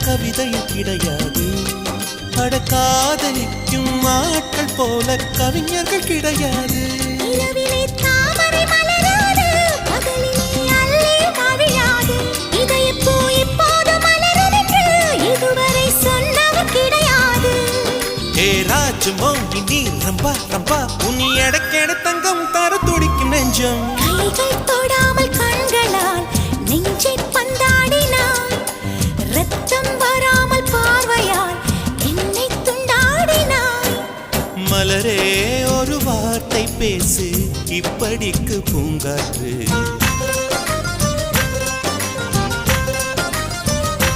கவிதையில் கிடையாது. அட காதலிக்கும் ஆட்கள் போல கவிஞர்கள் கிடையாது. மோகினி ரம்பா ரம்பா உன்னை எடக்கெட தங்கம் தர துடிக்கும் நெஞ்சம். கைகள் தொடாமல் கண்களால் நெஞ்சை பந்தாடினாய். ரத்தம் வராமல் பார்வையால் என்னை துண்டாடினாய். மலரே ஒரு வார்த்தை பேசு இப்படிக்கு பூங்காற்று.